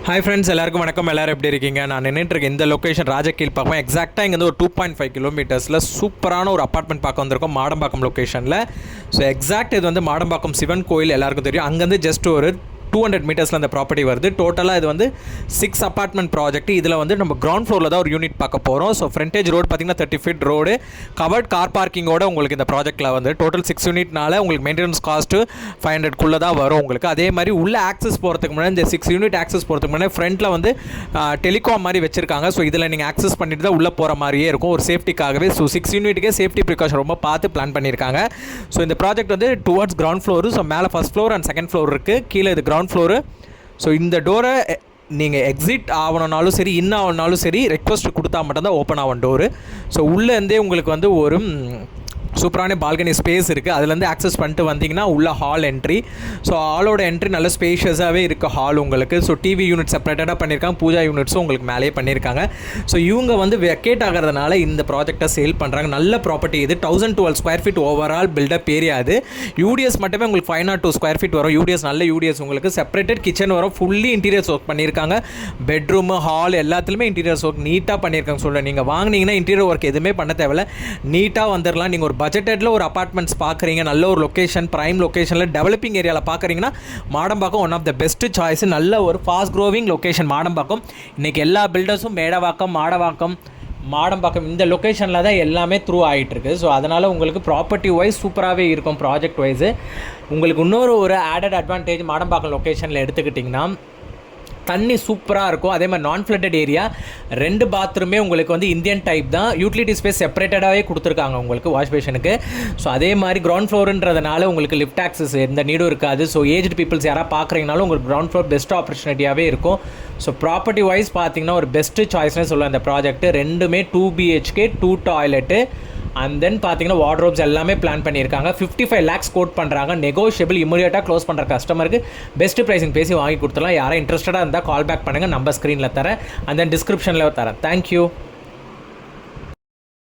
Hi friends, எல்லாருக்கும் வணக்கம். எல்லோரும் எப்படி இருக்கீங்க? நான் நின்றுட்டுருக்கேன் இந்த லொக்கேஷன் ராஜகீழ்பாக்கம். எக்ஸாக்டாக இங்கே ஒரு 2.5 கிலோமீட்டர்ஸில் சூப்பரான ஒரு அப்பார்ட்மெண்ட் பார்க்க வந்திருக்கோம் மாடம்பாக்கம் லொக்கேஷனில். ஸோ எக்ஸாக்ட் இது வந்து மாடம்பாக்கம் சிவன் கோயில் எல்லாருக்கும் தெரியும். அங்கேருந்து ஜஸ்ட் ஒரு 200 மீட்டர்ஸில் அந்த ப்ராப்பர்ட்டி வருது. டோட்டலாக இது வந்து 6 அப்பார்ட்மெண்ட் ப்ராஜெக்ட். இதில் வந்து நம்ம கிரவுண்ட் ஃப்ளோரில் தான் ஒரு யூனிட் பார்க்க போகிறோம். ஸோ ஃப்ரண்டேஜ் ரோடு பார்த்திங்கன்னா 30 ஃபீட் ரோடு, கவர்ட் கார் பார்க்கிங்கோட உங்களுக்கு இந்த ப்ராஜெக்ட்டில் வந்து டோட்டல் 6 யூனிட்னால உங்களுக்கு மெயின்டெனன்ஸ் காஸ்ட்டு 500க்குள்ளே தான் வரும் உங்களுக்கு. அதே மாதிரி உள்ள ஆக்சஸ் போகிறதுக்கு முன்னாடி இந்த 6 யூனிட் ஆக்சஸ் போகிறதுக்கு முன்னாடி ஃப்ரண்ட்டில் வந்து டெலிகாம் மாதிரி வச்சிருக்காங்க. ஸோ இதில் நீங்கள் ஆக்சஸ் பண்ணிட்டு தான் உள்ளே போகிற மாதிரியே இருக்கும் ஒரு சேஃப்டிக்காகவே. ஸோ 6 யூனிட்டுக்கே சேஃப்டி ப்ரிகாஷன் ரொம்ப பார்த்து பிளான் பண்ணியிருக்காங்க. ஸோ இந்த ப்ராஜெக்ட் வந்து டுவர்ட்ஸ் கிரவுண்ட் ஃப்ளோரு. ஸோ மேலே first floor and second floor இருக்குது, கீழே இது கிரவுண்ட் ஃப்ளோரு. ஸோ இந்த டோரை நீங்கள் எக்ஸிட் ஆகணுனாலும் சரி, ஆகணுனாலும் சரி, ரெக்வஸ்ட் கொடுத்தா மட்டும்தான் ஓப்பன் ஆகும் டோரு. ஸோ உள்ளேருந்தே உங்களுக்கு வந்து ஒரு சூப்பரான பால்கனி ஸ்பேஸ் இருக்குது. அதுலேருந்து ஆக்சஸ் பண்ணிட்டு வந்தீங்கன்னா உள்ள ஹால் என்ட்ரி. ஸோ ஹாலோட என்ட்ரி நல்ல ஸ்பேஷியஸாகவே இருக்குது ஹால் உங்களுக்கு. ஸோ டிவி யூனிட் செப்பரேட்டடாக பண்ணியிருக்காங்க, பூஜா யூனிட்ஸும் உங்களுக்கு மேலேயே பண்ணியிருக்காங்க. ஸோ இவங்க வந்து வெக்கேட் ஆகிறதுனால இந்த ப்ராஜெக்டை சேல் பண்ணுறாங்க. நல்ல ப்ராப்பர்ட்டி இது. 1012 square feet overall buildup area. அது யூடிஎஸ் மட்டுமே உங்களுக்கு 502 ஸ்கொயர் ஃபீட் வரும். யூடிஎஸ் நல்ல யூடிஎஸ் உங்களுக்கு. செப்பரேட்டட் கிச்சன் வரும். ஃபுல்லி இன்டீரியர்ஸ் ஒர்க் பண்ணியிருக்காங்க. பெட்ரூமு ஹால் எல்லாத்துலேயுமே இன்டீரியர்ஸ் ஒர்க் நீட்டாக பண்ணியிருக்காங்க. சொல்கிறேன், நீங்கள் வாங்கினீங்கன்னா இன்டீரியர் ஒர்க் எதுவுமே பண்ண தேவையில்ல, நீட்டாக வந்துடலாம். நீங்கள் ஒரு பட்ஜெட்டில் ஒரு அப்பார்ட்மெண்ட்ஸ் பார்க்குறீங்க, நல்ல ஒரு லொக்கேஷன், ப்ரைம் லொக்கேஷனில் டெவலப்பிங் ஏரியாவில் பார்க்குறீங்கன்னா Madambakkam one of the best choice. நல்ல ஒரு ஃபாஸ்ட் க்ரோவிங் லொக்கேஷன் மாடம்பாக்கம். இன்றைக்கி எல்லா பில்டர்ஸும் மேடவாக்கம், மாடம்பாக்கம் இந்த லொக்கேஷனில் தான் எல்லாமே த்ரூ ஆகிட்டுருக்கு. ஸோ அதனால் உங்களுக்கு ப்ராப்பர்ட்டி வைஸ் சூப்பராகவே இருக்கும். ப்ராஜெக்ட் வைஸு உங்களுக்கு இன்னொரு ஒரு ஆடட் அட்வான்டேஜ் மாடம்பாக்கம் லொக்கேஷனில் எடுத்துக்கிட்டிங்கன்னா தண்ணி சூப்பராக இருக்கும். அதே மாதிரி நான் ஃப்ளட்டட் ஏரியா. 2 பாத்ரூமே உங்களுக்கு வந்து இந்தியன் டைப் தான். யூட்டிலிட்டி ஸ்பேஸ் செப்பரேட்டடாகவே கொடுத்துருக்காங்க உங்களுக்கு வாஷ் பேஷனுக்கு. ஸோ அதே மாதிரி கிரவுண்ட் ஃப்ளோருன்றதுனால உங்களுக்கு லிஃப்ட் ஆக்சஸ் எந்த நீடும் இருக்காது. ஸோ ஏஜ்டு பீப்புள்ஸ் யாராவது பார்க்குறீங்கனாலும் உங்களுக்கு கிரவுண்ட் ஃப்ளோர் பெஸ்ட் ஆப்பர்ச்சுனிட்டியாகவே இருக்கும். ஸோ ப்ராப்பர்ட்டி வைஸ் பார்த்தீங்கன்னா ஒரு பெஸ்ட்டு சாய்ஸ்னே சொல்லுவேன் இந்த ப்ராஜெக்ட். ரெண்டுமே 2 BHK 2 டாய்லெட்டு அண்ட் தென் பார்த்தீங்கன்னா வார்ட்ரோப்ஸ் எல்லாமே பிளான் பண்ணியிருக்காங்க. 55 lakhs கோட் பண்ணுறாங்க. நெகோஷியபிள். இமீடியட்டாக க்ளோஸ் பண்ணுற கஸ்டமருக்கு பெஸ்ட் ப்ரைஸிங் பேசி வாங்கி கொடுத்துலாம். யாரும் இன்ட்ரெஸ்டடாக இருந்தால் கால் பேக் பண்ணுங்கள். நம்பர் ஸ்க்ரீனில் தரேன், அண்ட் தென் டிஸ்கிரிப்ஷனில் தரேன். தேங்க்யூ.